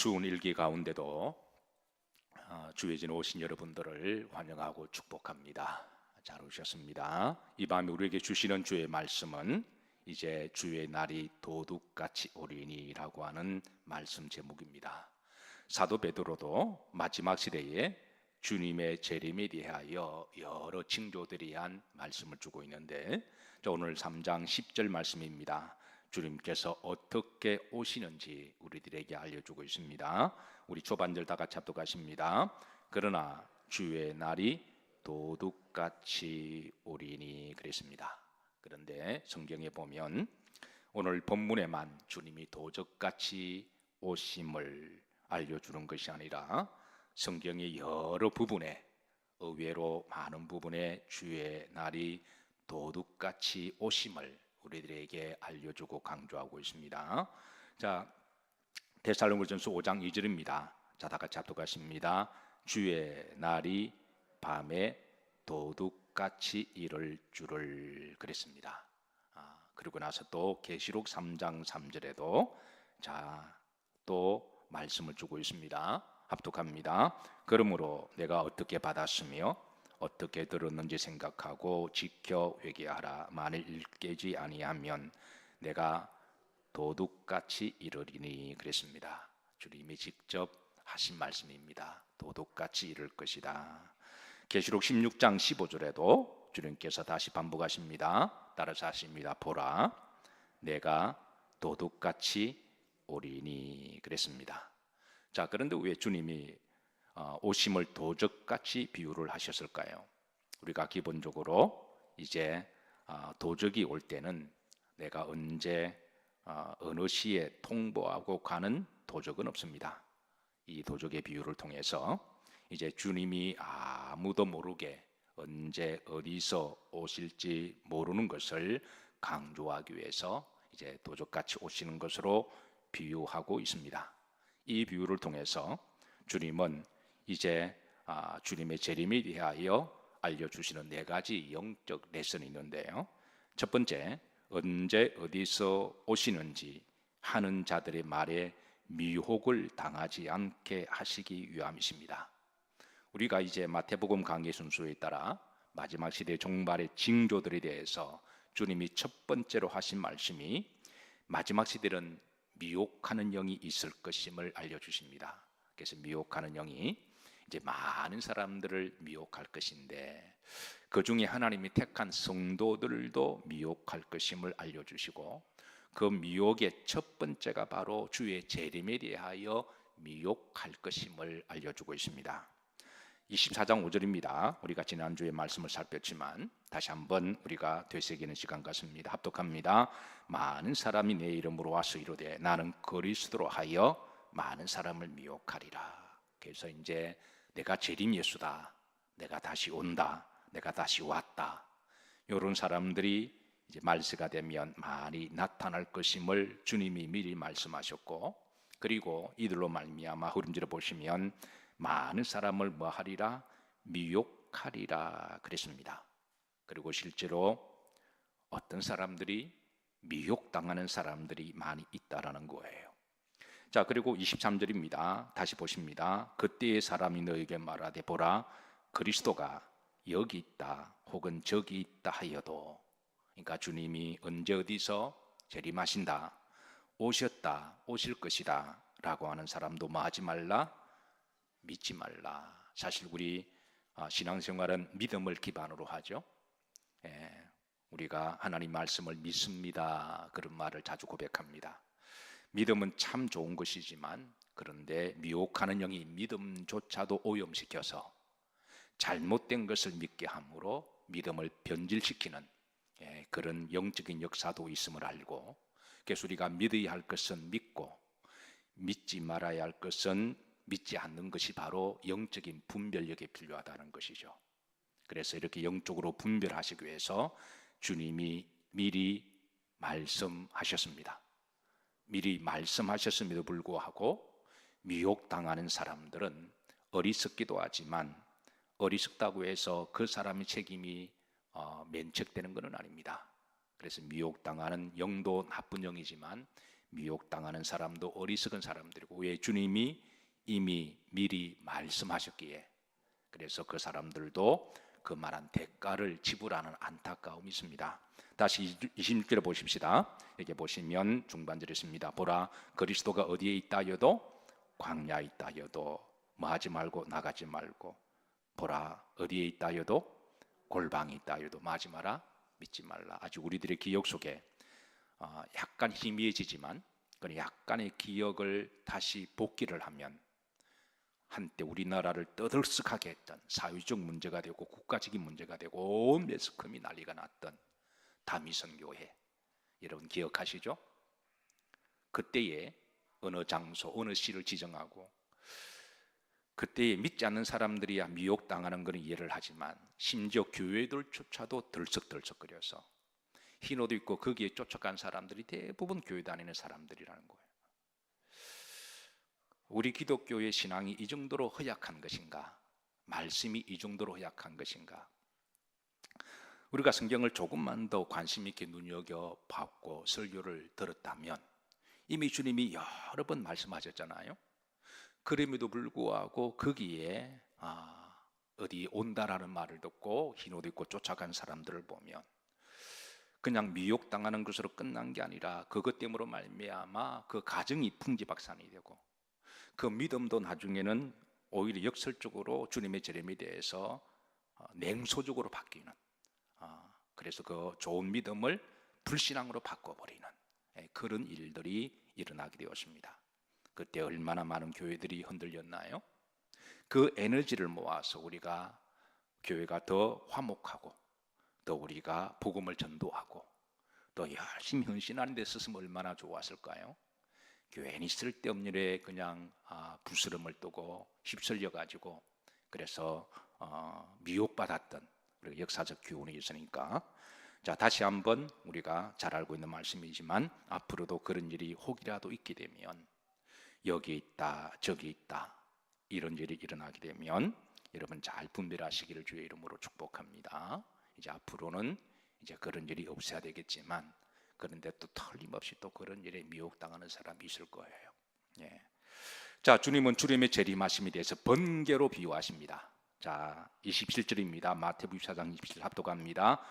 추운 일기 가운데도 주의 진 오신 여러분들을 환영하고 축복합니다. 잘 오셨습니다. 이 밤에 우리에게 주시는 주의 말씀은 이제 주의 날이 도둑같이 오리니라고 하는 말씀 제목입니다. 사도 베드로도 마지막 시대에 주님의 재림에 대하여 여러 징조들에 대한 말씀을 주고 있는데, 오늘 3장 10절 말씀입니다. 주님께서 어떻게 오시는지 우리들에게 알려주고 있습니다. 우리 초반절 다 같이 합독하십니다. 그러나 주의 날이 도둑같이 오리니 그랬습니다. 그런데 성경에 보면 오늘 본문에만 주님이 도적같이 오심을 알려주는 것이 아니라 성경의 여러 부분에, 의외로 많은 부분에 주의 날이 도둑같이 오심을 우리들에게 알려주고 강조하고 있습니다. 자, 데살로니가전서 5장 2절입니다. 자, 다 같이 합독하십니다. 주의 날이 밤에 도둑같이 이를 줄을 그랬습니다. 그리고 나서 또 계시록 3장 3절에도 또 말씀을 주고 있습니다. 합독합니다. 그러므로 내가 어떻게 받았으며 어떻게 들었는지 생각하고 지켜 회개하라. 만일 깨지 아니하면 내가 도둑같이 이르리니 그랬습니다. 주님이 직접 하신 말씀입니다. 도둑같이 이를 것이다. 계시록 16장 15절에도 주님께서 다시 반복하십니다. 따라서 하십니다. 보라, 내가 도둑같이 오리니 그랬습니다. 자, 그런데 왜 주님이 오심을 도적같이 비유를 하셨을까요? 우리가 기본적으로 이제 도적이 올 때는 내가 언제 어느 시에 통보하고 가는 도적은 없습니다. 이 도적의 비유를 통해서 이제 주님이 아무도 모르게 언제 어디서 오실지 모르는 것을 강조하기 위해서 이제 도적같이 오시는 것으로 비유하고 있습니다. 이 비유를 통해서 주님은 이제 주님의 재림에 대하여 알려주시는 4가지 영적 레슨이 있는데요. 첫 번째, 언제 어디서 오시는지 하는 자들의 말에 미혹을 당하지 않게 하시기 위함이십니다. 우리가 이제 마태복음 강의 순서에 따라 마지막 시대 종말의 징조들에 대해서 주님이 첫 번째로 하신 말씀이 마지막 시대는 미혹하는 영이 있을 것임을 알려주십니다. 그래서 미혹하는 영이 이제 많은 사람들을 미혹할 것인데 그 중에 하나님이 택한 성도들도 미혹할 것임을 알려주시고, 그 미혹의 첫 번째가 바로 주의 재림에 대하여 미혹할 것임을 알려주고 있습니다. 24장 5절입니다. 우리가 지난주에 말씀을 살폈지만 다시 한번 우리가 되새기는 시간 같습니다. 합독합니다. 많은 사람이 내 이름으로 와서 이르되 나는 그리스도로 하여 많은 사람을 미혹하리라. 그래서 이제 내가 재림 예수다, 내가 다시 온다, 내가 다시 왔다, 이런 사람들이 이제 말세가 되면 많이 나타날 것임을 주님이 미리 말씀하셨고, 그리고 이들로 말미암아 흐름지를 보시면 많은 사람을 뭐하리라? 미혹하리라 그랬습니다. 그리고 실제로 어떤 사람들이 미혹당하는 사람들이 많이 있다라는 거예요. 자, 그리고 23절입니다. 다시 보십니다. 그때의 사람이 너에게 말하되 보라, 그리스도가 여기 있다 혹은 저기 있다 하여도, 그러니까 주님이 언제 어디서 재림하신다, 오셨다, 오실 것이다 라고 하는 사람도 뭐 하지 말라? 믿지 말라. 사실 우리 신앙생활은 믿음을 기반으로 하죠. 우리가 하나님 말씀을 믿습니다, 그런 말을 자주 고백합니다. 믿음은 참 좋은 것이지만, 그런데 미혹하는 영이 믿음조차도 오염시켜서 잘못된 것을 믿게 함으로 믿음을 변질시키는 그런 영적인 역사도 있음을 알고, 그래서 우리가 믿어야 할 것은 믿고 믿지 말아야 할 것은 믿지 않는 것이 바로 영적인 분별력이 필요하다는 것이죠. 그래서 이렇게 영적으로 분별하시기 위해서 주님이 미리 말씀하셨습니다. 미리 말씀하셨음에도 불구하고 미혹당하는 사람들은 어리석기도 하지만, 어리석다고 해서 그 사람의 책임이 면책되는 것은 아닙니다. 그래서 미혹당하는 영도 나쁜 영이지만 미혹당하는 사람도 어리석은 사람들이고, 왜? 주님이 이미 미리 말씀하셨기에. 그래서 그 사람들도 그 말한 대가를 지불하는 안타까움이 있습니다. 다시 26절에 보십시다. 여기 보시면 중반절에 있습니다. 보라, 그리스도가 어디에 있다 하여도, 광야에 있다 하여도 뭐 하지 말고 나가지 말고, 보라 어디에 있다 하여도 골방에 있다 하여도 뭐 하지 마라, 믿지 말라. 아주 우리들의 기억 속에 약간 희미해지지만 그 약간의 기억을 다시 복기를 하면, 한때 우리나라를 떠들썩하게 했던 사회적 문제가 되고 국가적인 문제가 되고 온 매스컴이 난리가 났던 다미선 교회, 여러분 기억하시죠? 그때에 어느 장소 어느 시를 지정하고, 그때에 믿지 않는 사람들이야 미혹당하는 것은 이해를 하지만 심지어 교회들조차도 들썩들썩거려서 흰 옷 입고 거기에 쫓아간 사람들이 대부분 교회 다니는 사람들이라는 거예요. 우리 기독교의 신앙이 이 정도로 허약한 것인가? 말씀이 이 정도로 허약한 것인가? 우리가 성경을 조금만 더 관심 있게 눈여겨봤고 설교를 들었다면, 이미 주님이 여러 번 말씀하셨잖아요. 그럼에도 불구하고 거기에 어디 온다라는 말을 듣고 흰 옷 입고 쫓아간 사람들을 보면 그냥 미혹당하는 것으로 끝난 게 아니라 그것 때문에 말미암아 그 가정이 풍지박산이 되고, 그 믿음도 나중에는 오히려 역설적으로 주님의 재림에 대해서 냉소적으로 바뀌는, 그래서 그 좋은 믿음을 불신앙으로 바꿔버리는 그런 일들이 일어나게 되었습니다. 그때 얼마나 많은 교회들이 흔들렸나요? 그 에너지를 모아서 우리가 교회가 더 화목하고 또 우리가 복음을 전도하고 또 열심히 헌신하는 데 있었으면 얼마나 좋았을까요? 괜히 쓸데없는 일에 그냥 부스럼을 뜨고 휩쓸려 가지고 그래서 미혹받았던 역사적 교훈이 있으니까, 자 다시 한번 우리가 잘 알고 있는 말씀이지만 앞으로도 그런 일이 혹이라도 있게 되면, 여기 있다 저기 있다 이런 일이 일어나게 되면 여러분 잘 분별하시기를 주의 이름으로 축복합니다. 이제 앞으로는 이제 그런 일이 없어야 되겠지만, 그런데 또 틀림없이 또 그런 일에 미혹당하는 사람이 있을 거예요. 예. 자, 주님은 주님의 재림하심에 대해서 번개로 비유하십니다. 자, 27절입니다. 마태복음 24장 27절 합독합니다.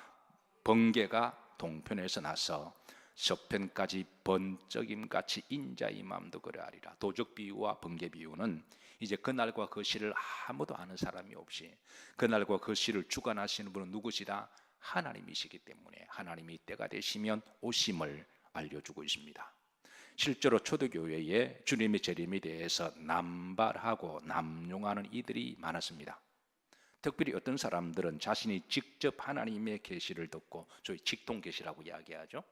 번개가 동편에서 나서 서편까지 번쩍임같이 인자의 마음도 그러하리라. 도적 비유와 번개 비유는 이제 그날과 그 시를 아무도 아는 사람이 없이, 그날과 그 시를 주관하시는 분은 누구시다? 하나님이시기 때문에 하나님이 때가 되시면 오심을 알려주고 있습니다. 실제로 초대교회에 주님의 재림에 대해서 남발하고 남용하는 이들이 많았습니다. 특별히 어떤 사람들은 자신이 직접 하나님의 계시를 듣고, 저희 직통계시라고 이야기하죠.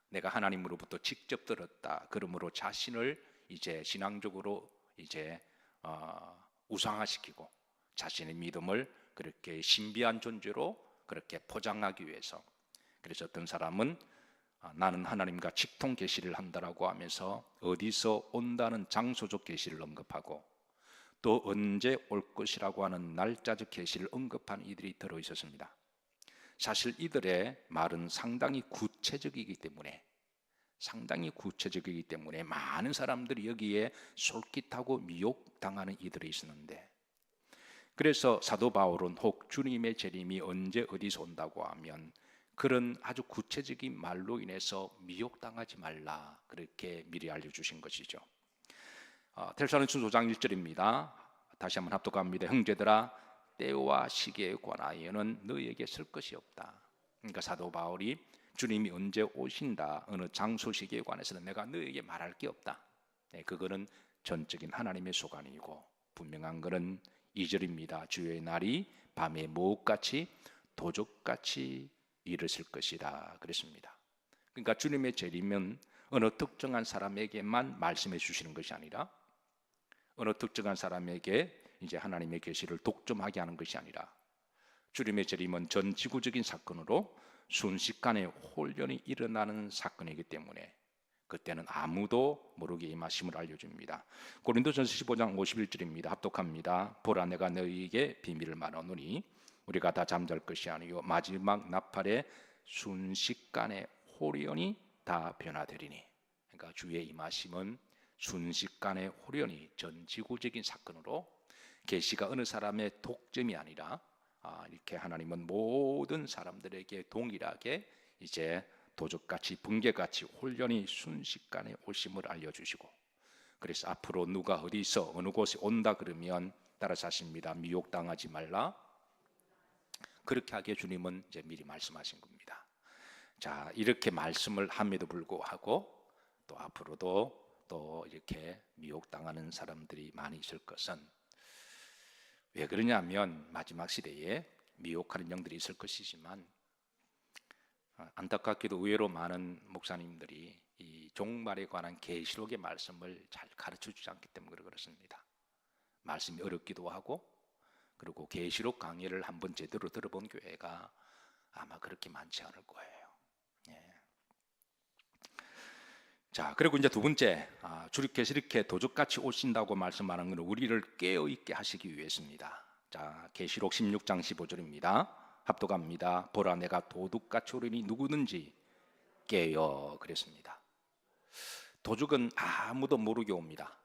내가 하나님으로부터 직접 들었다. 그러므로 자신을 이제 신앙적으로 이제 우상화시키고 자신의 믿음을 그렇게 신비한 존재로 그렇게 포장하기 위해서, 그래서 어떤 사람은 나는 하나님과 직통 계시를 한다라고 하면서 어디서 온다는 장소적 계시를 언급하고 또 언제 올 것이라고 하는 날짜적 계시를 언급한 이들이 들어 있었습니다. 사실 이들의 말은 상당히 구체적이기 때문에 많은 사람들이 여기에 솔깃하고 미혹당하는 이들이 있었는데, 그래서 사도 바울은 혹 주님의 재림이 언제 어디서 온다고 하면 그런 아주 구체적인 말로 인해서 미혹당하지 말라, 그렇게 미리 알려주신 것이죠. 데살로니가서 5장 1절입니다. 다시 한번 합독합니다. 형제들아, 때와 시기에 관하여는 너희에게 쓸 것이 없다. 그러니까 사도 바울이 주님이 언제 오신다, 어느 장소 시기에 관해서는 내가 너희에게 말할 게 없다. 그거는 전적인 하나님의 소관이고, 분명한 것은 2절입니다. 주의 날이 밤의 모까지 도적같이 이르실 것이다 그랬습니다. 그러니까 주님의 재림은 어느 특정한 사람에게만 말씀해 주시는 것이 아니라, 어느 특정한 사람에게 이제 하나님의 계시를 독점하게 하는 것이 아니라, 주님의 재림은 전 지구적인 사건으로 순식간에 혼련이 일어나는 사건이기 때문에 그때는 아무도 모르게 임하심을 알려줍니다. 고린도전서 15장 51절입니다. 합독합니다. 보라, 내가 너희에게 비밀을 말하노니 우리가 다 잠잘 것이 아니요 마지막 나팔에 순식간에 혼련이 다 변화되리니. 그러니까 그러니까 주의 임하심은 순식간에 호련히 전 지구적인 사건으로 계시가 어느 사람의 독점이 아니라 이렇게 하나님은 모든 사람들에게 동일하게 이제 도적같이 번개같이 홀연히 순식간에 오심을 알려주시고, 그래서 앞으로 누가 어디서 어느 곳에 온다 그러면 따라서 하십니다. 미혹당하지 말라. 그렇게 하게 주님은 이제 미리 말씀하신 겁니다. 자, 이렇게 말씀을 함에도 불구하고 또 앞으로도 또 이렇게 미혹당하는 사람들이 많이 있을 것은 왜 그러냐면 마지막 시대에 미혹하는 영들이 있을 것이지만 안타깝게도 의외로 많은 목사님들이 이 종말에 관한 계시록의 말씀을 잘 가르쳐주지 않기 때문에 그렇습니다. 말씀이 어렵기도 하고, 그리고 계시록 강의를 한번 제대로 들어본 교회가 아마 그렇게 많지 않을 거예요. 예. 자, 그리고 이제 두 번째, 주님께서 이렇게 도적같이 오신다고 말씀하는 것은 우리를 깨어있게 하시기 위해서입니다. 자, 계시록 16장 15절입니다. 합독합니다. 보라, 내가 도둑같이 오리니 누구든지 깨어, 그랬습니다. 도둑은 아무도 모르게 옵니다.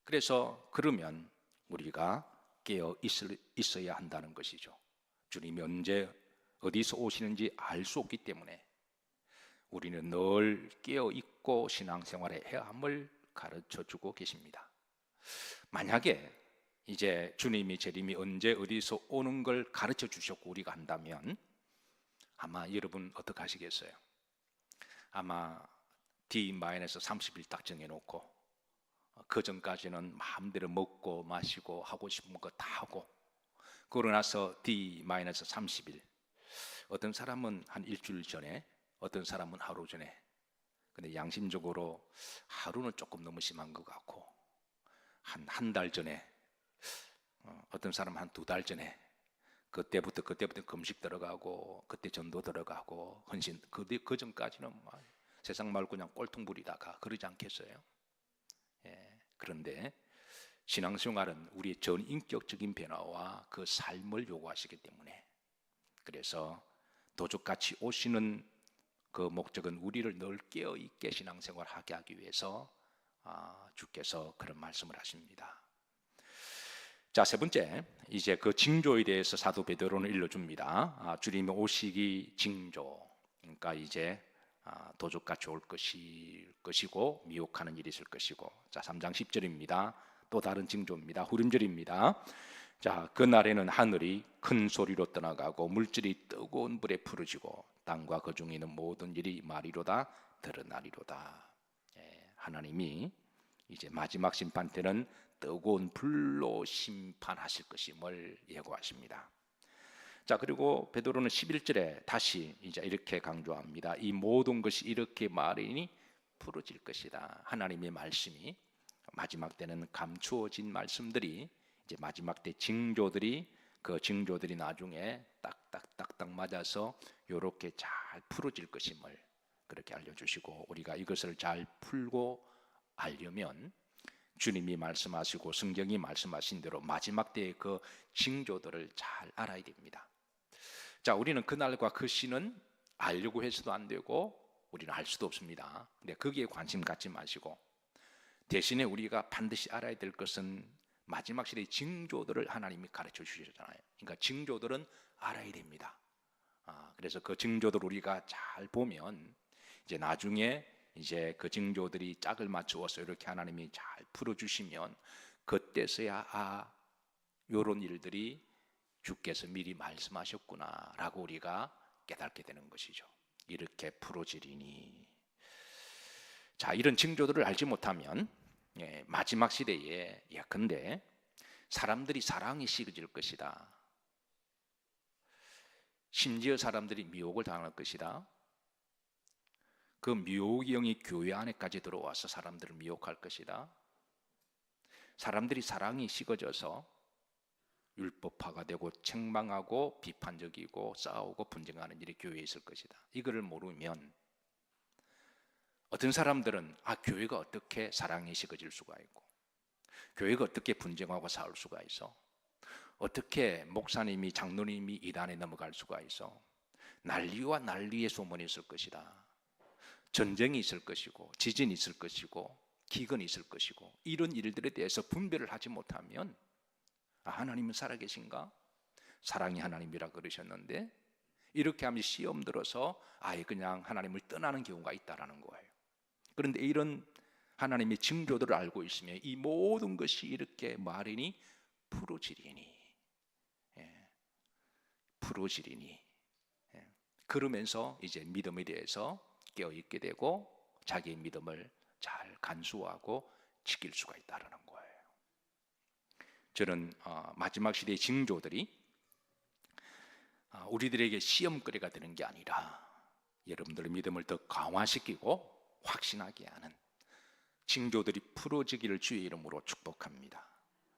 그래서 그러면 우리가 깨어 있어야 한다는 것이죠. 주님이 언제 어디서 오시는지 알 수 없기 때문에 우리는 늘 깨어 있고 신앙생활에 해야 함을 가르쳐 주고 계십니다. 만약에 이제 주님이 재림이 언제 어디서 오는 걸 가르쳐 주셨고 우리가 한다면 아마 여러분 어떻게 하시겠어요? 아마 D-30일 딱 정해놓고 그 전까지는 마음대로 먹고 마시고 하고 싶은 거 다 하고, 그러고 나서 D-30일, 어떤 사람은 한 일주일 전에, 어떤 사람은 하루 전에, 근데 양심적으로 하루는 조금 너무 심한 것 같고 한 달 전에, 어떤 사람은 한 2달 전에, 그때부터 금식 들어가고 그때 전도 들어가고 헌신, 그 전까지는 세상 말고 그냥 꼴통 부리다가 그러지 않겠어요? 예, 그런데 신앙생활은 우리의 전인격적인 변화와 그 삶을 요구하시기 때문에, 그래서 도둑같이 오시는 그 목적은 우리를 늘 깨어있게 신앙생활하게 하기 위해서 주께서 그런 말씀을 하십니다. 자, 세 번째, 이제 그 징조에 대해서 사도 베드로는 일러줍니다. 주님이 오시기 징조, 그러니까 이제 도둑같이 올 것이고 미혹하는 일이 있을 것이고. 자, 3장 10절입니다. 또 다른 징조입니다. 후렴절입니다. 자, 그날에는 하늘이 큰 소리로 떠나가고 물질이 뜨거운 불에 부르지고 땅과 그 중에 있는 모든 일이 말이로다 드러나리로다. 하나님이 이제 마지막 심판 때는 뜨거운 불로 심판하실 것임을 예고하십니다. 자, 그리고 베드로는 11절에 다시 이제 이렇게 강조합니다. 이 모든 것이 이렇게 말이니 풀어질 것이다. 하나님의 말씀이 마지막 때는 감추어진 말씀들이 이제 마지막 때 징조들이, 그 징조들이 나중에 딱딱딱딱 맞아서 이렇게 잘 풀어질 것임을 그렇게 알려주시고, 우리가 이것을 잘 풀고 알려면 주님이 말씀하시고 성경이 말씀하신 대로 마지막 때의 그 징조들을 잘 알아야 됩니다. 자, 우리는 그날과 그 시는 알려고 해서도 안 되고 우리는 알 수도 없습니다. 근데 거기에 관심 갖지 마시고 대신에 우리가 반드시 알아야 될 것은 마지막 시대의 징조들을 하나님이 가르쳐 주셨잖아요. 그러니까 징조들은 알아야 됩니다. 그래서 그 징조들 우리가 잘 보면 이제 나중에 이제 그 징조들이 짝을 맞추어서 이렇게 하나님이 잘 풀어주시면 그때서야 이런 일들이 주께서 미리 말씀하셨구나라고 우리가 깨닫게 되는 것이죠. 이렇게 풀어지리니. 자, 이런 징조들을 알지 못하면 마지막 시대에 예컨대 사람들이 사랑이 식어질 것이다. 심지어 사람들이 미혹을 당할 것이다. 그 미혹의 영이 교회 안에까지 들어와서 사람들을 미혹할 것이다. 사람들이 사랑이 식어져서 율법화가 되고 책망하고 비판적이고 싸우고 분쟁하는 일이 교회에 있을 것이다. 이거를 모르면 어떤 사람들은 교회가 어떻게 사랑이 식어질 수가 있고, 교회가 어떻게 분쟁하고 싸울 수가 있어, 어떻게 목사님이 장로님이 이단에 넘어갈 수가 있어, 난리와 난리의 소문이 있을 것이다. 전쟁이 있을 것이고 지진이 있을 것이고 기근이 있을 것이고 이런 일들에 대해서 분별을 하지 못하면 하나님은 살아계신가? 사랑이 하나님이라 그러셨는데 이렇게 하면 시험 들어서 아예 그냥 하나님을 떠나는 경우가 있다라는 거예요. 그런데 이런 하나님의 징조들을 알고 있으면 이 모든 것이 이렇게 말이니 풀어지리니, 풀어지리니. 그러면서 이제 믿음에 대해서 깨어있게 되고 자기의 믿음을 잘 간수하고 지킬 수가 있다는 거예요. 저는 마지막 시대의 징조들이 우리들에게 시험거리가 되는 게 아니라 여러분들의 믿음을 더 강화시키고 확신하게 하는 징조들이 풀어지기를 주의 이름으로 축복합니다.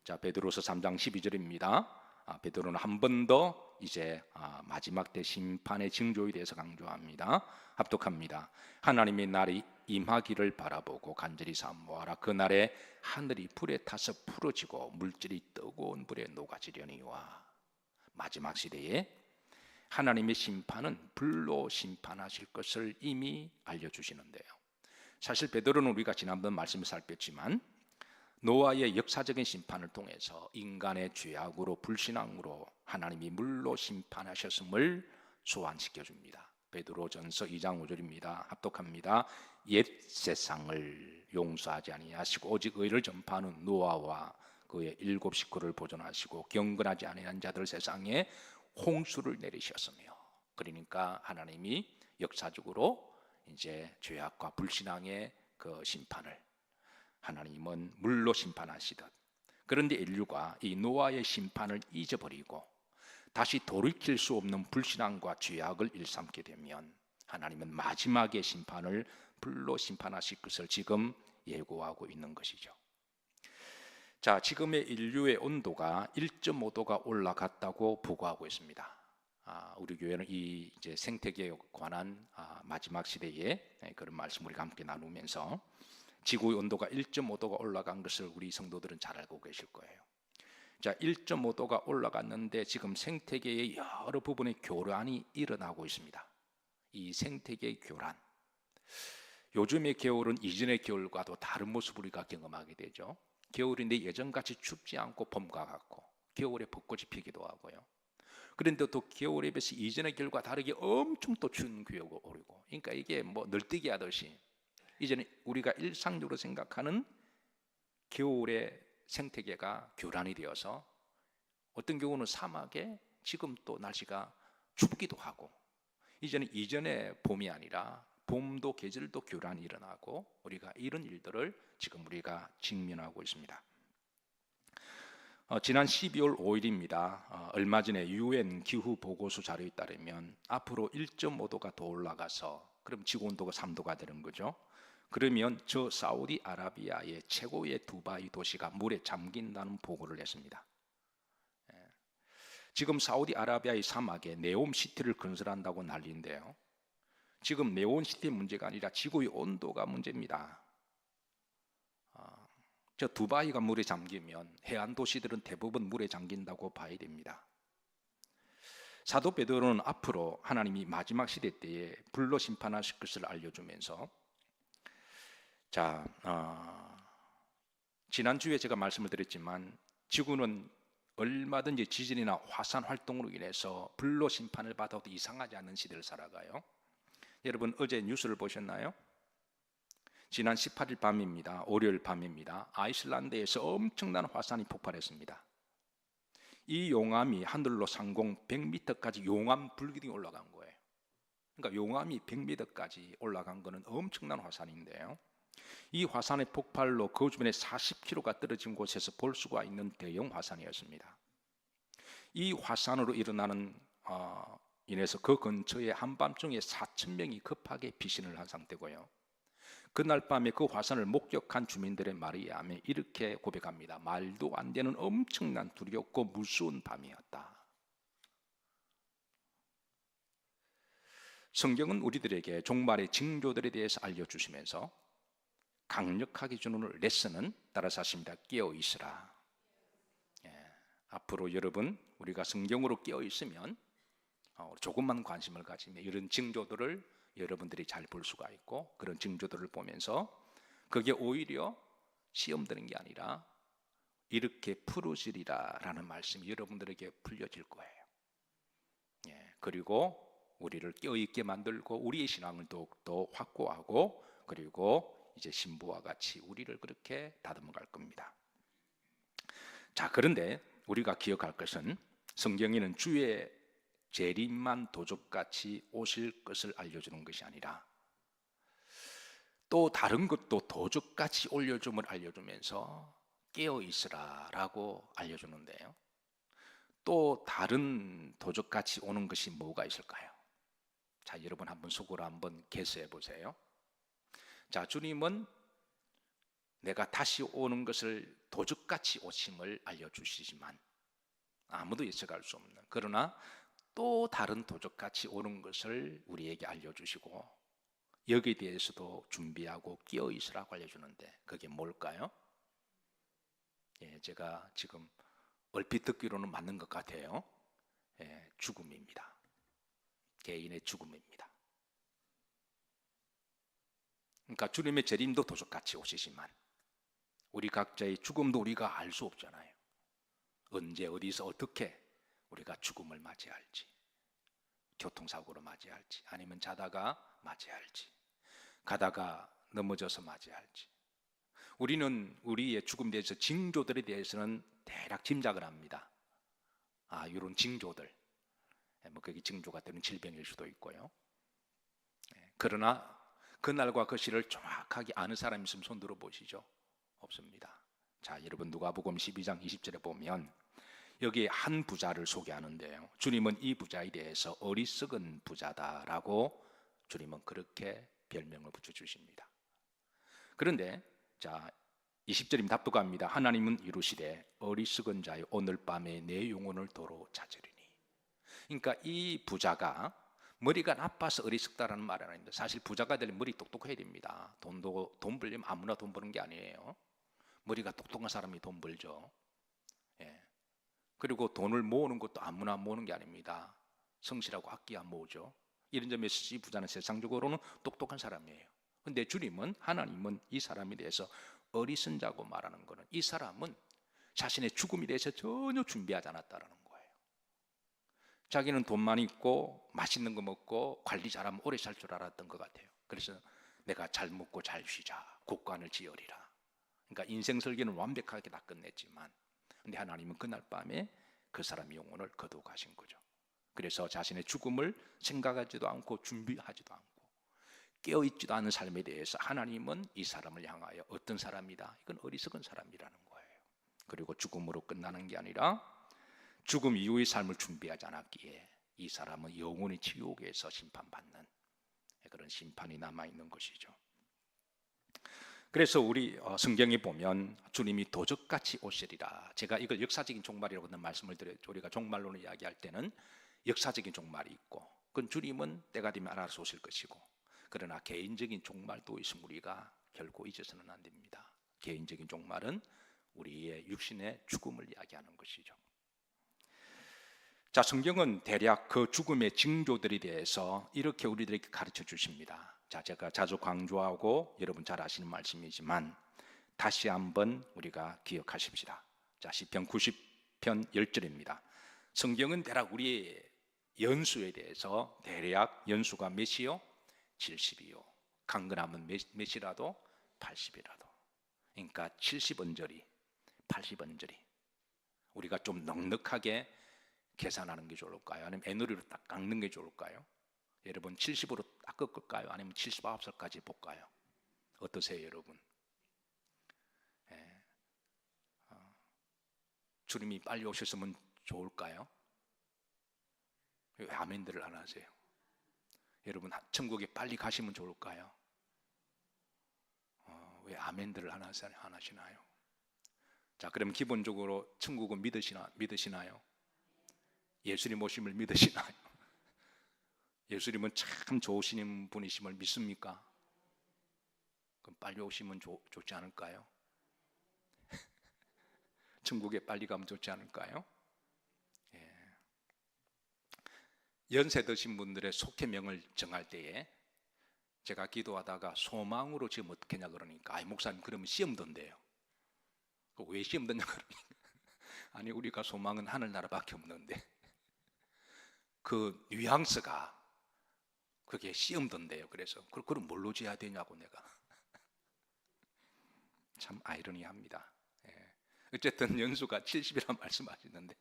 자, 베드로서 3장 12절입니다. 베드로는 한 번 더 이제 마지막 때 심판의 징조에 대해서 강조합니다. 합독합니다. 하나님의 날이 임하기를 바라보고 간절히 사모하라. 그날에 하늘이 불에 타서 풀어지고 물질이 뜨거운 불에 녹아지려니와. 마지막 시대에 하나님의 심판은 불로 심판하실 것을 이미 알려주시는데요. 사실 베드로는 우리가 지난번 말씀을 살폈지만 노아의 역사적인 심판을 통해서 인간의 죄악으로 불신앙으로 하나님이 물로 심판하셨음을 소환시켜 줍니다. 베드로전서 2장 5절입니다. 합독합니다. 옛 세상을 용서하지 아니하시고 오직 의를 전파하는 노아와 그의 7 식구를 보존하시고 경건하지 아니한 자들 세상에 홍수를 내리셨으며, 그러니까 하나님이 역사적으로 이제 죄악과 불신앙의 그 심판을 하나님은 물로 심판하시듯, 그런데 인류가 이 노아의 심판을 잊어버리고 다시 돌이킬 수 없는 불신앙과 죄악을 일삼게 되면 하나님은 마지막의 심판을 불로 심판하실 것을 지금 예고하고 있는 것이죠. 자, 지금의 인류의 온도가 1.5도가 올라갔다고 보고하고 있습니다. 우리 교회는 이 이제 생태계에 관한 마지막 시대에 그런 말씀 우리가 함께 나누면서 지구의 온도가 1.5도가 올라간 것을 우리 성도들은 잘 알고 계실 거예요. 자, 1.5도가 올라갔는데 지금 생태계의 여러 부분의 교란이 일어나고 있습니다. 이 생태계의 교란, 요즘의 겨울은 이전의 겨울과도 다른 모습을 우리가 경험하게 되죠. 겨울인데 예전같이 춥지 않고 봄과 같고 겨울에 벚꽃이 피기도 하고요. 그런데 또 겨울에 비해서 이전의 겨울과 다르게 엄청 또 추운 기후가 오르고, 그러니까 이게 뭐 널뛰기 하듯이 이제는 우리가 일상적으로 생각하는 겨울의 생태계가 교란이 되어서 어떤 경우는 사막에 지금 또 날씨가 춥기도 하고, 이제는 이전의 봄이 아니라 봄도 계절도 교란이 일어나고 우리가 이런 일들을 지금 우리가 직면하고 있습니다. 지난 12월 5일입니다. 얼마 전에 UN 기후 보고서 자료에 따르면 앞으로 1.5도가 더 올라가서 그럼 지구 온도가 3도가 되는 거죠. 그러면 저 사우디아라비아의 최고의 두바이 도시가 물에 잠긴다는 보고를 했습니다. 지금 사우디아라비아의 사막에 네옴시티를 건설한다고 난리인데요. 지금 네온시티의 문제가 아니라 지구의 온도가 문제입니다. 저 두바이가 물에 잠기면 해안 도시들은 대부분 물에 잠긴다고 봐야 됩니다. 사도 베드로는 앞으로 하나님이 마지막 시대 때에 불로 심판하실 것을 알려주면서, 자, 지난주에 제가 말씀을 드렸지만 지구는 얼마든지 지진이나 화산 활동으로 인해서 불로 심판을 받아도 이상하지 않는 시대를 살아가요. 여러분 어제 뉴스를 보셨나요? 지난 18일 밤입니다. 월요일 밤입니다. 아이슬란드에서 엄청난 화산이 폭발했습니다. 이 용암이 하늘로 상공 100m까지 용암 불기둥이 올라간 거예요. 그러니까 용암이 100m까지 올라간 거는 엄청난 화산인데요. 이 화산의 폭발로 그 주변에 40km가 떨어진 곳에서 볼 수가 있는 대형 화산이었습니다. 이 화산으로 일어나는 인해서 그 근처에 한밤중에 4,000명이 급하게 피신을 한 상태고요. 그날 밤에 그 화산을 목격한 주민들의 말에 의하면 이렇게 고백합니다. 말도 안 되는 엄청난 두렵고 무서운 밤이었다. 성경은 우리들에게 종말의 징조들에 대해서 알려주시면서 강력하게 주는 레슨은 따라서 하십니다. 깨어 있으라. 앞으로 여러분 우리가 성경으로 깨어 있으면 조금만 관심을 가지면 이런 징조들을 여러분들이 잘 볼 수가 있고, 그런 징조들을 보면서 그게 오히려 시험 드는 게 아니라 이렇게 풀어지리라 라는 말씀이 여러분들에게 풀려질 거예요. 그리고 우리를 깨어있게 만들고 우리의 신앙을 더욱더 확고하고, 그리고 이제 신부와 같이 우리를 그렇게 다듬어 갈 겁니다. 자, 그런데 우리가 기억할 것은 성경에는 주의 재림만 도적같이 오실 것을 알려주는 것이 아니라 또 다른 것도 도적같이 올려줌을 알려주면서 깨어있으라 라고 알려주는데요, 또 다른 도적같이 오는 것이 뭐가 있을까요? 자, 여러분 한번 속으로 한번 개수해 보세요. 자, 주님은 내가 다시 오는 것을 도적같이 오심을 알려주시지만 아무도 예측할 수 없는, 그러나 또 다른 도적같이 오는 것을 우리에게 알려주시고 여기에 대해서도 준비하고 끼어 있으라고 알려주는데 그게 뭘까요? 제가 지금 얼핏 듣기로는 맞는 것 같아요. 죽음입니다. 개인의 죽음입니다. 그러니까 주님의 재림도 도적같이 오시지만 우리 각자의 죽음도 우리가 알 수 없잖아요. 언제 어디서 어떻게 우리가 죽음을 맞이할지, 교통사고로 맞이할지, 아니면 자다가 맞이할지, 가다가 넘어져서 맞이할지, 우리는 우리의 죽음에 대해서 징조들에 대해서는 대략 짐작을 합니다. 이런 징조들, 그게 징조가 되는 질병일 수도 있고요. 그러나 그날과 그 시를 정확하게 아는 사람 있으면 손 들어 보시죠. 없습니다. 자, 여러분 누가복음 12장 20절에 보면 여기에 한 부자를 소개하는데요, 주님은 이 부자에 대해서 어리석은 부자다라고 주님은 그렇게 별명을 붙여주십니다. 그런데 자, 20절입니다. 답독합니다. 하나님은 이루시되 어리석은 자여 오늘 밤에 내 영혼을 도로 찾으리니. 그러니까 이 부자가 머리가 나빠서 어리석다라는 말은 아닌데, 사실 부자가 되려면 머리 똑똑해야 됩니다. 돈 벌려면 아무나 돈 버는 게 아니에요. 머리가 똑똑한 사람이 돈 벌죠. 그리고 돈을 모으는 것도 아무나 모으는 게 아닙니다. 성실하고 아끼야 모으죠. 이런 점에서 이 부자는 세상적으로는 똑똑한 사람이에요. 근데 주님은, 하나님은 이 사람에 대해서 어리석은 자고 말하는 것은 이 사람은 자신의 죽음에 대해서 전혀 준비하지 않았다는 거예요. 자기는 돈만 있고 맛있는 거 먹고 관리 잘하면 오래 살 줄 알았던 것 같아요. 그래서 내가 잘 먹고 잘 쉬자, 국관을 지으리라. 그러니까 인생 설계는 완벽하게 다 끝냈지만, 근데 하나님은 그날 밤에 그 사람의 영혼을 거두어 가신 거죠. 그래서 자신의 죽음을 생각하지도 않고 준비하지도 않고 깨어있지도 않은 삶에 대해서 하나님은 이 사람을 향하여 어떤 사람이다, 이건 어리석은 사람이라는 거예요. 그리고 죽음으로 끝나는 게 아니라 죽음 이후의 삶을 준비하지 않았기에 이 사람은 영원히 지옥에서 심판받는 그런 심판이 남아있는 것이죠. 그래서 우리 성경에 보면 주님이 도적같이 오시리라. 제가 이걸 역사적인 종말이라고 말씀을 드려요. 우리가 종말론을 이야기할 때는 역사적인 종말이 있고, 그건 주님은 때가 되면 알아서 오실 것이고, 그러나 개인적인 종말도 있으면 우리가 결코 잊어서는 안 됩니다. 개인적인 종말은 우리의 육신의 죽음을 이야기하는 것이죠. 자, 성경은 대략 그 죽음의 징조들에 대해서 이렇게 우리들에게 가르쳐 주십니다. 자, 제가 자주 강조하고 여러분 잘 아시는 말씀이지만 다시 한번 우리가 기억하십시다. 자, 시편 90편 10절입니다. 성경은 대략 우리의 연수에 대해서 대략 연수가 몇이요? 70이요. 강건하면 몇이라도 80이라도. 그러니까 70언저리, 80언저리. 우리가 좀 넉넉하게 계산하는 게 좋을까요? 아니면 애누리로 딱 깎는 게 좋을까요? 여러분 70으로 딱 꺾을까요? 아니면 79살까지 볼까요? 어떠세요, 여러분? 주님이 빨리 오셨으면 좋을까요? 왜 아멘들을 안 하세요? 여러분 천국에 빨리 가시면 좋을까요? 왜 아멘들을 안 하시나요? 자, 그럼 기본적으로 천국은 믿으시나요? 예수님 오심을 믿으시나요? 예수님은 참 좋으신 분이심을 믿습니까? 그럼 빨리 오시면 좋지 않을까요? 천국에 빨리 가면 좋지 않을까요? 연세 드신 분들의 속회명을 정할 때에 제가 기도하다가 소망으로 지금 어떻게 하냐 그러니까, 아이 목사님 그러면 시험 든대요. 왜 시험 든냐 그러니까, 아니 우리가 소망은 하늘나라밖에 없는데 그 뉘앙스가 그게 시험 든대요. 그래서 그럼 뭘로 지어야 되냐고 내가 참 아이러니합니다. 예. 어쨌든 연수가 70이라는 말씀하시는데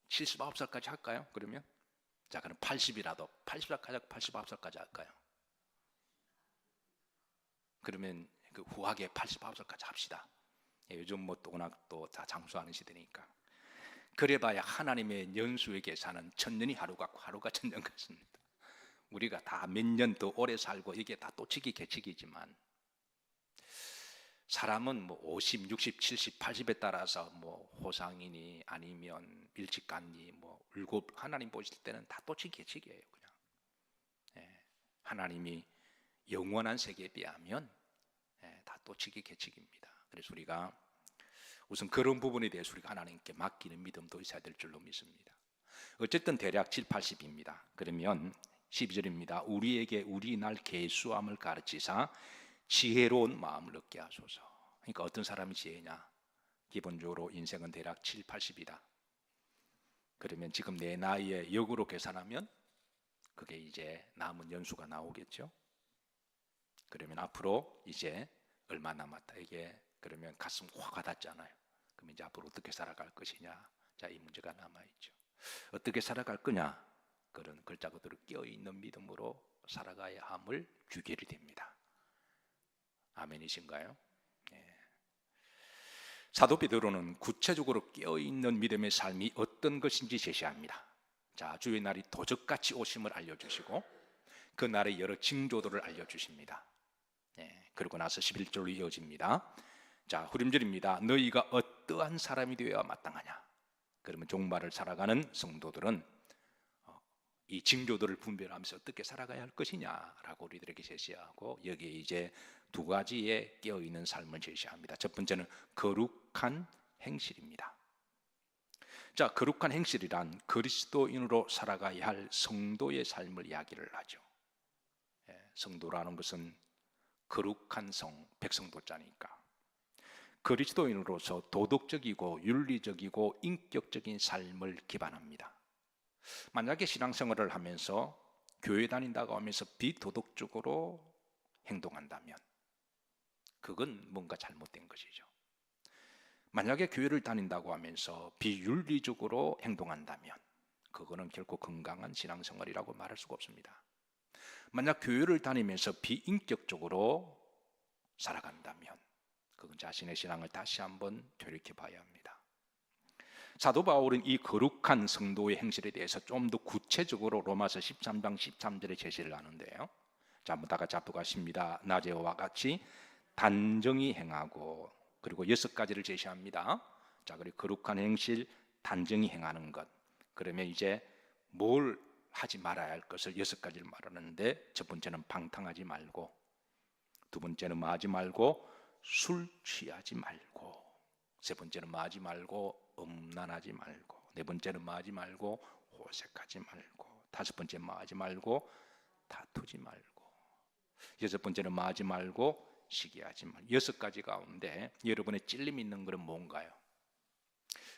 79살까지 할까요? 그러면 자 그럼 80이라도 80살까지 89살까지 할까요? 그러면 그 후하게 89살까지 합시다. 예, 요즘 뭐 또 워낙 또 다 장수하는 시대니까. 그래봐야 하나님의 연수의 계산은 천년이 하루 같고 하루가 천년 같습니다. 우리가 다 몇 년 더 오래 살고 이게 다 또치기 개치기지만 사람은 뭐 50, 60, 70, 80에 따라서 뭐 호상이니 아니면 일찍 갔니 뭐 울고 하나님 보실 때는 다 또치기 개치기예요. 그냥 예, 하나님이 영원한 세계에 비하면 예, 다 또치기 개치기입니다. 그래서 우리가 우선 그런 부분에 대해서 우리가 하나님께 맡기는 믿음도 있어야 될 줄로 믿습니다. 어쨌든 대략 7, 80입니다. 그러면 12절입니다. 우리에게 우리 날 계수함을 가르치사 지혜로운 마음을 얻게 하소서. 그러니까 어떤 사람이 지혜냐? 기본적으로 인생은 대략 7, 80이다. 그러면 지금 내 나이에 역으로 계산하면 그게 이제 남은 연수가 나오겠죠. 그러면 앞으로 이제 얼마 남았다. 이게 그러면 가슴 확 와닿잖아요. 그럼 이제 앞으로 어떻게 살아갈 것이냐? 자, 이 문제가 남아있죠. 어떻게 살아갈 거냐? 그런 글자 그대로 끼어있는 믿음으로 살아가야 함을 주기를 됩니다. 아멘이신가요? 예. 사도 베드로는 구체적으로 끼어있는 믿음의 삶이 어떤 것인지 제시합니다. 자, 주의 날이 도적같이 오심을 알려주시고 그 날의 여러 징조들을 알려주십니다. 예. 그리고 나서 11절로 이어집니다. 자, 후렴절입니다. 너희가 어떠한 사람이 되어야 마땅하냐? 그러면 종말을 살아가는 성도들은 이 징조들을 분별하면서 어떻게 살아가야 할 것이냐라고 우리들에게 제시하고 여기에 이제 두 가지의 깨어있는 삶을 제시합니다. 첫 번째는 거룩한 행실입니다. 자, 거룩한 행실이란 그리스도인으로 살아가야 할 성도의 삶을 이야기를 하죠. 예, 성도라는 것은 거룩한 성, 백성도자니까 그리스도인으로서 도덕적이고 윤리적이고 인격적인 삶을 기반합니다. 만약에 신앙생활을 하면서 교회 다닌다고 하면서 비도덕적으로 행동한다면 그건 뭔가 잘못된 것이죠. 만약에 교회를 다닌다고 하면서 비윤리적으로 행동한다면 그거는 결코 건강한 신앙생활이라고 말할 수가 없습니다. 만약 교회를 다니면서 비인격적으로 살아간다면 그건 자신의 신앙을 다시 한번 되돌이켜 봐야 합니다. 사도 바울은 이 거룩한 성도의 행실에 대해서 좀 더 구체적으로 로마서 13장 13절에 제시를 하는데요. 자, 한번 다 같이 합독하십니다. 낮에와 같이 단정히 행하고 그리고 6가지를 제시합니다. 자, 그리고 거룩한 행실, 단정히 행하는 것. 그러면 이제 뭘 하지 말아야 할 것을 6가지를 말하는데 첫 번째는 방탕하지 말고 두 번째는 마지 말고 술 취하지 말고 세 번째는 마지 말고 음란하지 말고 네 번째는 마지 말고 호색하지 말고 다섯 번째 마지 말고 다투지 말고 여섯 번째는 마지 말고 시기하지 말고 6가지 가운데 여러분의 찔림 있는 것은 뭔가요?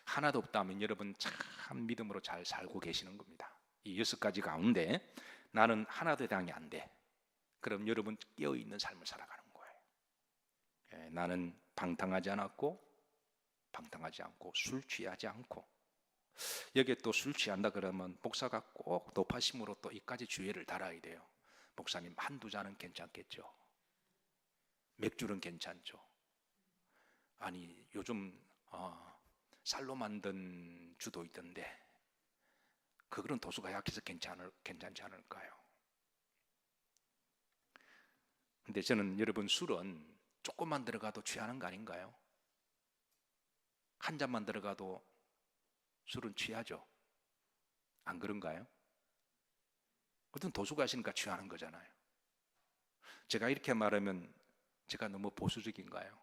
하나도 없다면 여러분 참 믿음으로 잘 살고 계시는 겁니다. 이 6가지 가운데 나는 하나도 해당이 안 돼. 그럼 여러분 깨어있는 삶을 살아가는 거예요. 나는 방탕하지 않고 술 취하지 않고 여기에 또 술 취한다 그러면 목사가 꼭 높아심으로 또 이까지 주의를 달아야 돼요. 목사님 한두 잔은 괜찮겠죠. 맥주는 괜찮죠. 아니 요즘 쌀로 만든 주도 있던데 그거는 도수가 약해서 괜찮지 않을까요? 근데 저는 여러분 술은 조금만 들어가도 취하는 거 아닌가요? 한 잔만 들어가도 술은 취하죠. 안 그런가요? 어떤 도수가 있으니까 취하는 거잖아요. 제가 이렇게 말하면 제가 너무 보수적인가요?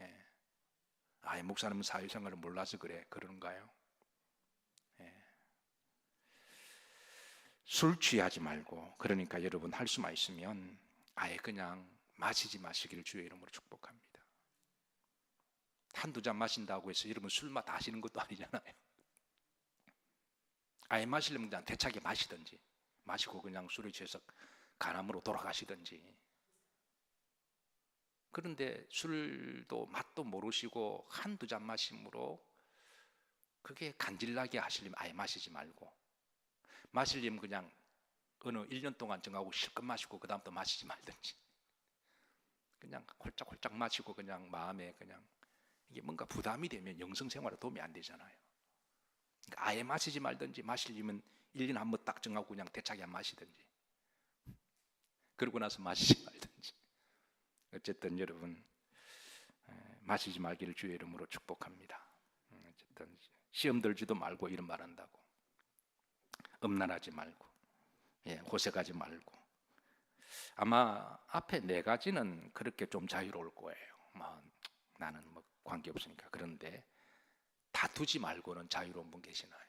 예. 목사님은 사회생활을 몰라서 그래 그런가요? 예. 술 취하지 말고, 그러니까 여러분 할 수만 있으면 아예 그냥 마시지 마시기를 주의 이름으로 축복합니다. 한두 잔 마신다고 해서 여러분 술맛 다 하시는 것도 아니잖아요. 아예 마시려면 그냥 대차게 마시든지, 마시고 그냥 술에 취해서 간암으로 돌아가시든지. 그런데 술도 맛도 모르시고 한두 잔 마심으로 그게 간질나게 하시려면 아예 마시지 말고, 마시려면 그냥 어느 1년 동안 정하고 실컷 마시고 그 다음부터 마시지 말든지, 그냥 홀짝홀짝 마시고 그냥 마음에 그냥 이게 뭔가 부담이 되면 영성생활에 도움이 안 되잖아요. 그러니까 아예 마시지 말든지, 마시려면 1년에 한 번 딱 정하고 그냥 대차게 안 마시든지, 그러고 나서 마시지 말든지. 어쨌든 여러분 마시지 말기를 주의 이름으로 축복합니다. 어쨌든 시험 들지도 말고 이런 말 한다고, 음란하지 말고, 호색하지 말고. 아마 앞에 4가지는 그렇게 좀 자유로울 거예요. 나는 뭐 관계없으니까. 그런데 다투지 말고는 자유로운 분 계시나요?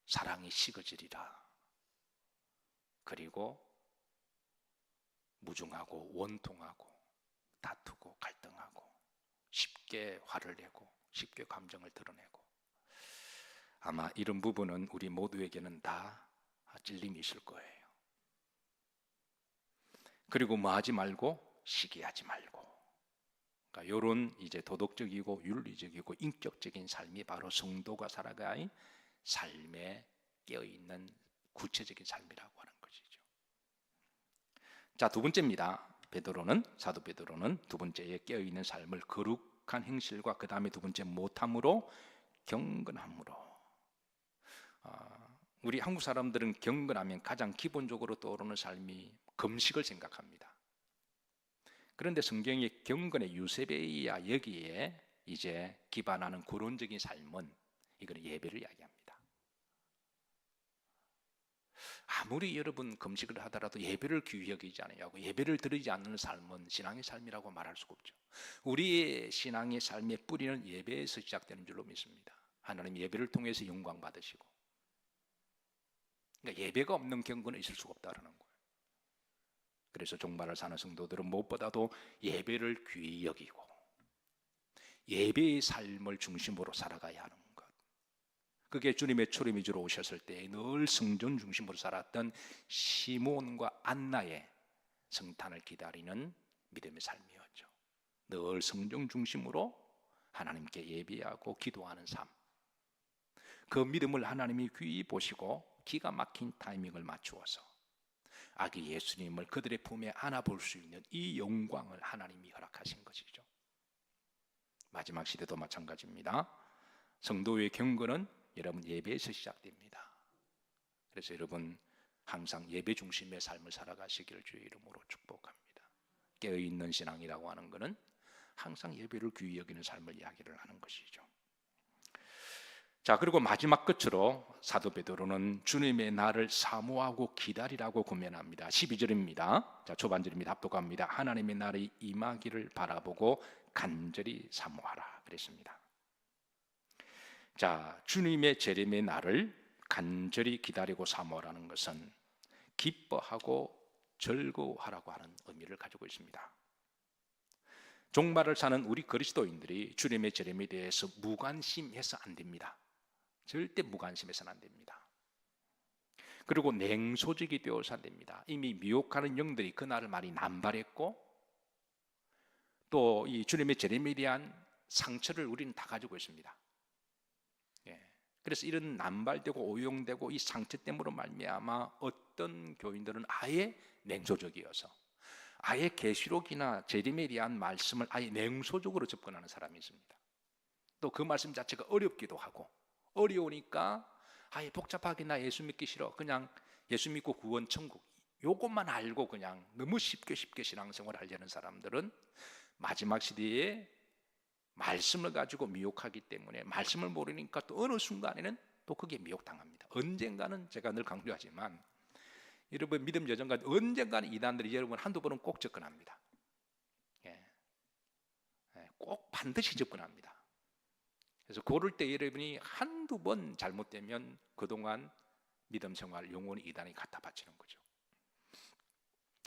사랑이 식어지리라. 그리고 무중하고 원통하고 다투고 갈등하고 쉽게 화를 내고 쉽게 감정을 드러내고, 아마 이런 부분은 우리 모두에게는 다 찔림이 있을 거예요. 그리고 뭐 하지 말고, 시기하지 말고. 그러니까 이런 이제 도덕적이고 윤리적이고 인격적인 삶이 바로 성도가 살아갈 삶에 깨어있는 구체적인 삶이라고 하는 것이죠. 자, 두 번째입니다. 사도 베드로는 두 번째에 깨어있는 삶을 거룩한 행실과 그 다음에 두 번째 못함으로, 경건함으로. 우리 한국 사람들은 경건하면 가장 기본적으로 떠오르는 삶이 금식을 생각합니다. 그런데 성경의 경건의 유세베이야 여기에 이제 기반하는 구론적인 삶은, 이거는 예배를 이야기합니다. 아무리 여러분 금식을 하더라도 예배를 귀히 여기지 않아요. 예배를 드리지 않는 삶은 신앙의 삶이라고 말할 수가 없죠. 우리의 신앙의 삶의 뿌리는 예배에서 시작되는 줄로 믿습니다. 하나님 예배를 통해서 영광 받으시고, 그러니까 예배가 없는 경건은 있을 수가 없다는 거예요. 그래서 종말을 사는 성도들은 무엇보다도 예배를 귀히 여기고 예배의 삶을 중심으로 살아가야 하는 것. 그게 주님의 초림이주로 오셨을 때 늘 성전 중심으로 살았던 시몬과 안나의 성탄을 기다리는 믿음의 삶이었죠. 늘 성전 중심으로 하나님께 예배하고 기도하는 삶. 그 믿음을 하나님이 귀히 보시고 기가 막힌 타이밍을 맞추어서 아기 예수님을 그들의 품에 안아볼 수 있는 이 영광을 하나님이 허락하신 것이죠. 마지막 시대도 마찬가지입니다. 성도의 경건은 여러분 예배에서 시작됩니다. 그래서 여러분 항상 예배 중심의 삶을 살아가시기를 주의 이름으로 축복합니다. 깨어있는 신앙이라고 하는 것은 항상 예배를 귀히 여기는 삶을 이야기를 하는 것이죠. 자, 그리고 마지막 끝으로 사도 베드로는 주님의 날을 사모하고 기다리라고 권면합니다. 12절입니다. 자, 초반절입니다. 합독합니다. 하나님의 날이 임하기를 바라보고 간절히 사모하라 그랬습니다. 자, 주님의 재림의 날을 간절히 기다리고 사모하라는 것은 기뻐하고 즐거워하라고 하는 의미를 가지고 있습니다. 종말을 사는 우리 그리스도인들이 주님의 재림에 대해서 무관심해서 안 됩니다. 절대 무관심해서는 안 됩니다. 그리고 냉소적이 되어서 안 됩니다. 이미 미혹하는 영들이 그 날을 많이 남발했고, 또 이 주님의 재림에 대한 상처를 우리는 다 가지고 있습니다. 그래서 이런 남발되고 오용되고 이 상처 때문에 말미암아 어떤 교인들은 아예 냉소적이어서 아예 계시록이나 재림에 대한 말씀을 아예 냉소적으로 접근하는 사람이 있습니다. 또 그 말씀 자체가 어렵기도 하고, 어려우니까 아예 복잡하게 나 예수 믿기 싫어, 그냥 예수 믿고 구원 천국 요것만 알고 그냥 너무 쉽게 신앙생활을 하려는 사람들은 마지막 시대에 말씀을 가지고 미혹하기 때문에 말씀을 모르니까 또 어느 순간에는 또 그게 미혹당합니다. 언젠가는, 제가 늘 강조하지만 여러분 믿음 여정가 언젠가는 이단들이 여러분 한두 번은 꼭 접근합니다. 꼭 반드시 접근합니다. 그래서 고를 때 여러분이 한두 번 잘못되면 그동안 믿음 생활 영원히 이단이 갖다 바치는 거죠.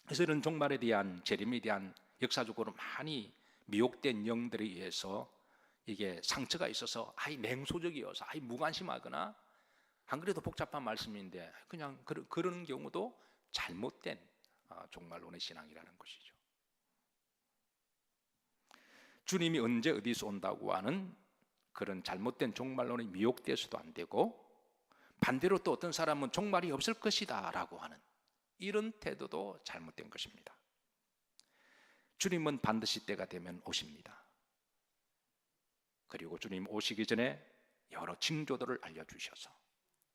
그래서 이런 종말에 대한, 재림에 대한 역사적으로 많이 미혹된 영들에 의해서 이게 상처가 있어서 아예 냉소적이어서 아예 무관심하거나, 안 그래도 복잡한 말씀인데 그냥 그러는 경우도 잘못된 종말론의 신앙이라는 것이죠. 주님이 언제 어디서 온다고 하는 그런 잘못된 종말론에 미혹돼서도 안 되고, 반대로 또 어떤 사람은 종말이 없을 것이다 라고 하는 이런 태도도 잘못된 것입니다. 주님은 반드시 때가 되면 오십니다. 그리고 주님 오시기 전에 여러 징조들을 알려주셔서,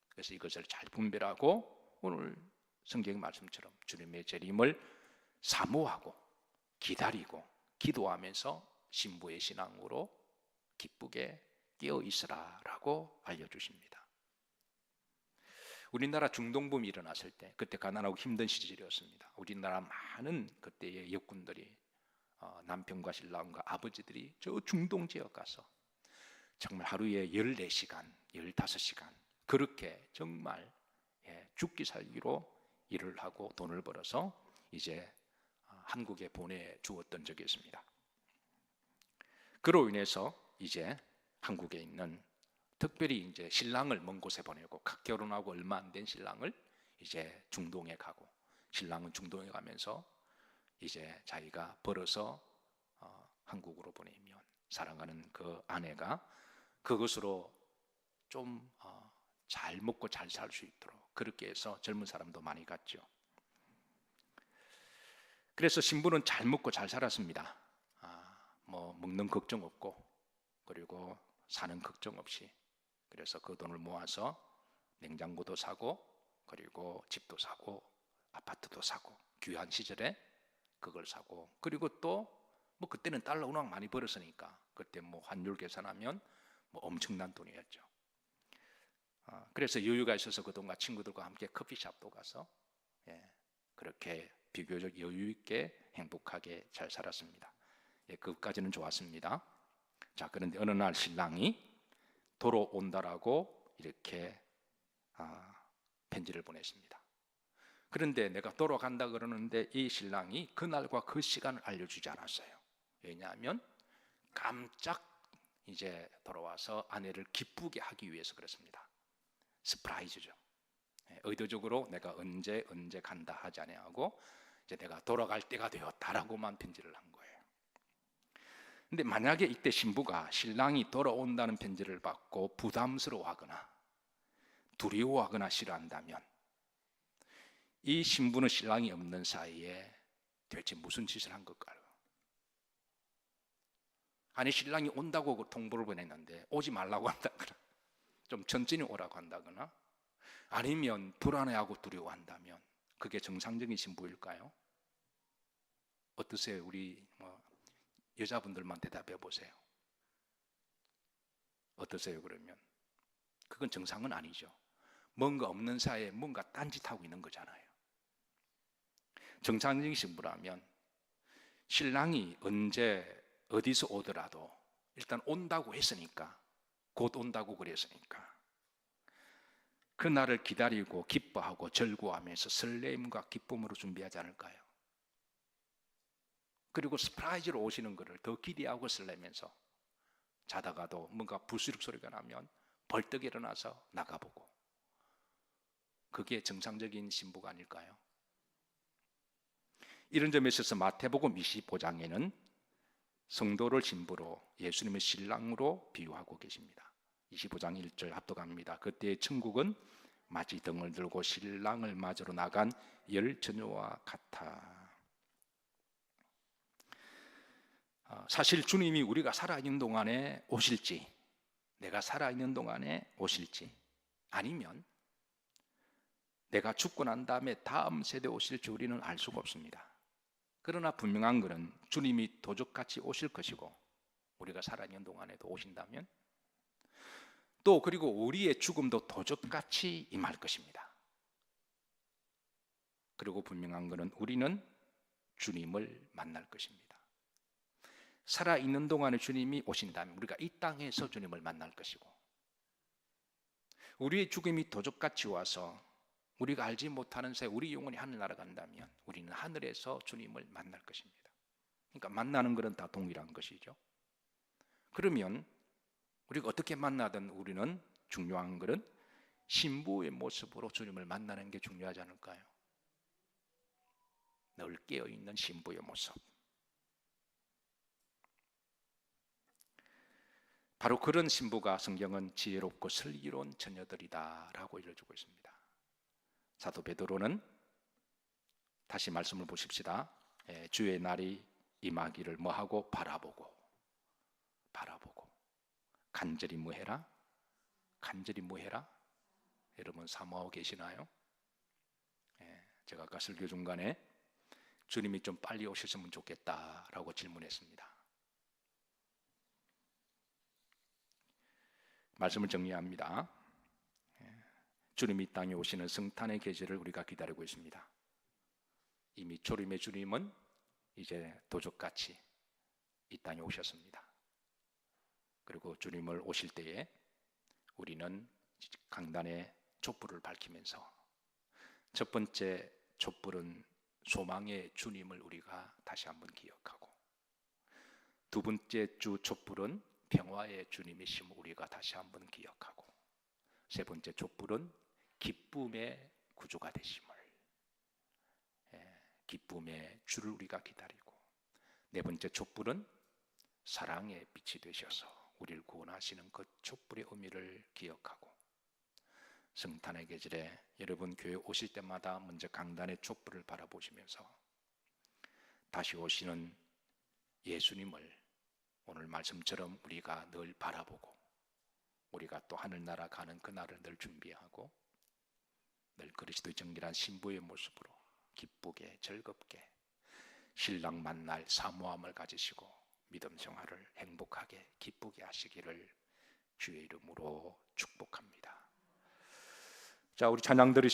그래서 이것을 잘 분별하고 오늘 성경 말씀처럼 주님의 재림을 사모하고 기다리고 기도하면서 신부의 신앙으로 기쁘게 깨어 있으라 라고 알려주십니다. 우리나라 중동붐이 일어났을 때, 그때 가난하고 힘든 시절이었습니다. 우리나라 많은 그때의 역군들이, 남편과 신랑과 아버지들이 저 중동 지역 가서 정말 하루에 14시간, 15시간 그렇게 정말 죽기 살기로 일을 하고 돈을 벌어서 이제 한국에 보내주었던 적이 있습니다. 그로 인해서 이제 한국에 있는, 특별히 이제 신랑을 먼 곳에 보내고, 각 결혼하고 얼마 안 된 신랑을 이제 중동에 가고, 신랑은 중동에 가면서 이제 자기가 벌어서 한국으로 보내면 사랑하는 그 아내가 그것으로 좀 잘 먹고 잘 살 수 있도록 그렇게 해서 젊은 사람도 많이 갔죠. 그래서 신부는 잘 먹고 잘 살았습니다. 뭐 먹는 걱정 없고, 그리고 사는 걱정 없이, 그래서 그 돈을 모아서 냉장고도 사고, 그리고 집도 사고, 아파트도 사고, 귀한 시절에 그걸 사고, 그리고 또 뭐 그때는 달러 워낙 많이 벌었으니까 그때 뭐 환율 계산하면 뭐 엄청난 돈이었죠. 그래서 여유가 있어서 그 돈과 친구들과 함께 커피숍도 가서 그렇게 비교적 여유 있게 행복하게 잘 살았습니다. 그것까지는 좋았습니다. 자, 그런데 어느 날 신랑이 돌아온다라고 이렇게 편지를 보냈습니다. 그런데 내가 돌아간다 그러는데 이 신랑이 그날과 그 시간을 알려주지 않았어요. 왜냐하면 깜짝 이제 돌아와서 아내를 기쁘게 하기 위해서 그랬습니다. 서프라이즈죠. 의도적으로 내가 언제 간다 하지 아니하고 이제 내가 돌아갈 때가 되었다라고만 편지를 한 거예요. 근데 만약에 이때 신부가 신랑이 돌아온다는 편지를 받고 부담스러워하거나 두려워하거나 싫어한다면, 이 신부는 신랑이 없는 사이에 도대체 무슨 짓을 한 걸까요? 아니, 신랑이 온다고 통보를 보냈는데 오지 말라고 한다거나, 좀 천천히 오라고 한다거나, 아니면 불안해하고 두려워한다면 그게 정상적인 신부일까요? 어떠세요? 우리 여자분들만 대답해 보세요. 어떠세요? 그러면 그건 정상은 아니죠. 뭔가 없는 사이에 뭔가 딴짓하고 있는 거잖아요. 정상적인 신부라면 신랑이 언제 어디서 오더라도 일단 온다고 했으니까, 곧 온다고 그랬으니까 그 날을 기다리고 기뻐하고 절구하면서 설렘과 기쁨으로 준비하지 않을까요? 그리고 서프라이즈로 오시는 것을 더 기대하고 설레면서 자다가도 뭔가 부스럭 소리가 나면 벌떡 일어나서 나가보고, 그게 정상적인 신부가 아닐까요? 이런 점에 있어서 마태복음 25장에는 성도를 신부로, 예수님의 신랑으로 비유하고 계십니다. 25장 1절 합독합니다. 그때 천국은 마치 등을 들고 신랑을 맞으러 나간 열 처녀와 같아. 사실 주님이 우리가 살아있는 동안에 오실지, 내가 살아있는 동안에 오실지, 아니면 내가 죽고 난 다음에 다음 세대 오실지 우리는 알 수가 없습니다. 그러나 분명한 것은 주님이 도적같이 오실 것이고, 우리가 살아있는 동안에도 오신다면 또 그리고 우리의 죽음도 도적같이 임할 것입니다. 그리고 분명한 것은 우리는 주님을 만날 것입니다. 살아있는 동안에 주님이 오신다면 우리가 이 땅에서 주님을 만날 것이고, 우리의 죽음이 도적같이 와서 우리가 알지 못하는 사이 우리 영혼이 하늘 날아간다면 우리는 하늘에서 주님을 만날 것입니다. 그러니까 만나는 것은 다 동일한 것이죠. 그러면 우리가 어떻게 만나든 우리는 중요한 것은 신부의 모습으로 주님을 만나는 게 중요하지 않을까요? 늘 깨어있는 신부의 모습. 바로 그런 신부가 성경은 지혜롭고 슬기로운 처녀들이다 라고 일러주고 있습니다. 사도 베드로는 다시 말씀을 보십시다. 주의 날이 임하기를 뭐하고? 바라보고 간절히 뭐해라? 간절히 뭐해라? 여러분 사모하고 계시나요? 제가 아까 설교 중간에 주님이 좀 빨리 오셨으면 좋겠다라고 질문했습니다. 말씀을 정리합니다. 주님이 이 땅에 오시는 성탄의 계절을 우리가 기다리고 있습니다. 이미 초림의 주님은 이제 도적같이 이 땅에 오셨습니다. 그리고 주님을 오실 때에 우리는 강단의 촛불을 밝히면서 첫 번째 촛불은 소망의 주님을 우리가 다시 한번 기억하고, 두 번째 주 촛불은 평화의 주님이심을 우리가 다시 한번 기억하고, 세 번째 촛불은 기쁨의 구주가 되심을, 기쁨의 주를 우리가 기다리고, 네 번째 촛불은 사랑의 빛이 되셔서 우리를 구원하시는 그 촛불의 의미를 기억하고, 성탄의 계절에 여러분 교회 오실 때마다 먼저 강단의 촛불을 바라보시면서 다시 오시는 예수님을 오늘 말씀처럼 우리가 늘 바라보고, 우리가 또 하늘나라 가는 그날을 늘 준비하고, 늘 그리스도의 정결한 신부의 모습으로 기쁘게 즐겁게 신랑 만날 사모함을 가지시고 믿음 생활을 행복하게 기쁘게 하시기를 주의 이름으로 축복합니다. 자, 우리 찬양 들으시고